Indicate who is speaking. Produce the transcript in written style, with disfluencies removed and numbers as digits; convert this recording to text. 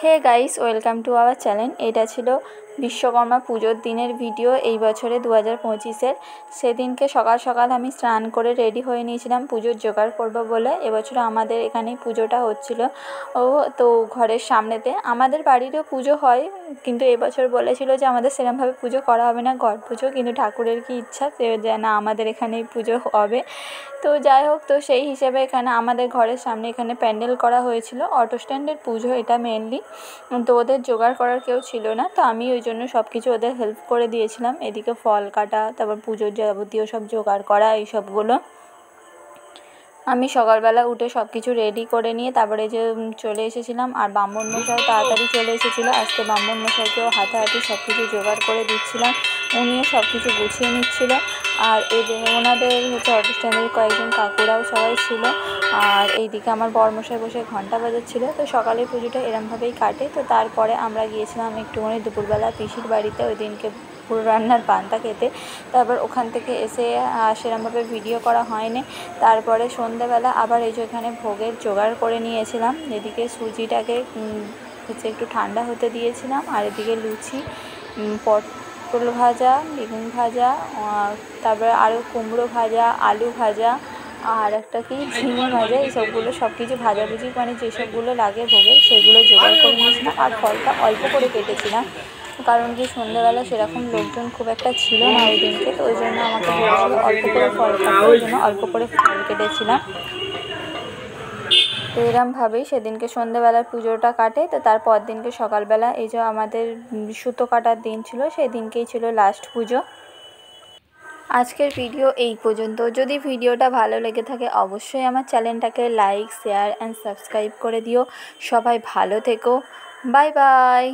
Speaker 1: Hey guys, welcome to our channel. এটা ছিল বিশ্বকর্মা পুজোর দিনের ভিডিও এই বছরে 2025-এর। সেদিনকে সকাল সকাল আমি স্নান করে রেডি হয়ে নিয়েছিলাম পুজোর জোগাড় করবো বলে। এবছর আমাদের এখানেই পুজোটা হচ্ছিল। তো ঘরের সামনেতে আমাদের বাড়িরও পুজো হয়, কিন্তু এবছর বলেছিল যে আমাদের সেরকমভাবে পুজো করা হবে না, ঘট পুজো, কিন্তু ঠাকুরের কি ইচ্ছা যে না আমাদের এখানেই পুজো হবে। তো যাই হোক, তো সেই হিসেবে এখানে আমাদের ঘরের সামনে এখানে প্যান্ডেল করা হয়েছিল। অটো স্ট্যান্ডের পুজো এটা মেনলি, তো ওদের জোগাড় করার কেউ ছিল না, তো আমি ওই জন্য সব কিছু ওদের হেল্প করে দিয়েছিলাম। এদিকে ফল কাটা, তারপর পুজোর যাবতীয় সব জোগাড় করা, এই সবগুলো আমি সকালবেলা উঠে সব কিছু রেডি করে নিয়ে তারপরে যে চলে এসেছিলাম। আর ব্রাহ্মণমশাই তাড়াতাড়ি চলে এসেছিলো। আজকে ব্রাহ্মণমশাইকেও হাতাহাতি সব কিছু জোগাড় করে দিচ্ছিলাম, উনিও সব কিছু গুছিয়ে নিচ্ছিল। আর ওনাদের হচ্ছে অটো স্ট্যান্ডের কয়েকজন কাকুরাও সবাই ছিল। আর এইদিকে আমার বরমশাই বসে ঘন্টা বাজাচ্ছিল। তো সকালের পুজোটা এরমভাবেই কাটে। তো তারপরে আমরা গিয়েছিলাম একটুখানি দুপুরবেলা পিসির বাড়িতে ওই দিনকে পুরো রান্নার পান্তা খেতে। তারপর ওখান থেকে এসে সেরকমভাবে ভিডিও করা হয়নি। তারপরে সন্ধ্যেবেলা আবার এই যে এখানে ভোগের জোগাড় করে নিয়েছিলাম। এদিকে সুজিটাকে হচ্ছে একটু ঠান্ডা হতে দিয়েছিলাম, আর এদিকে লুচি, পটল ভাজা, বেগুন ভাজা, তারপরে আরও কুমড়ো ভাজা, আলু ভাজা, আর একটা কি ঝিঙে ভাজা, এই সবগুলো সব কিছু ভাজাভুজি মানে যেসবগুলো লাগে ভোগের সেগুলো জোগাড় করে নিয়েছিলাম। আর ফলটা অল্প করে কেটেছিলাম, কারণ কি সন্ধ্যেবেলা সেরকম লোকজন খুব একটা ছিল না ওই দিনকে। তো ওই জন্য আমাকে বলেছিল অল্প করে ফল কাটতে, ওই জন্য অল্প করে ফল কেটেছিলাম। তো এরমভাবেই সেদিনকে সন্ধ্যেবেলার পুজোটা কাটে। তো তারপর দিনকে সকালবেলা এই যে আমাদের সুতো কাটার দিন ছিল, সেই দিনকেই ছিল লাস্ট পুজো। আজকের ভিডিও এই পর্যন্ত। যদি ভিডিওটা ভালো লেগে থাকে অবশ্যই আমার চ্যানেলটাকে লাইক, শেয়ার অ্যান্ড সাবস্ক্রাইব করে দিও। সবাই ভালো থেকো, বাই বাই।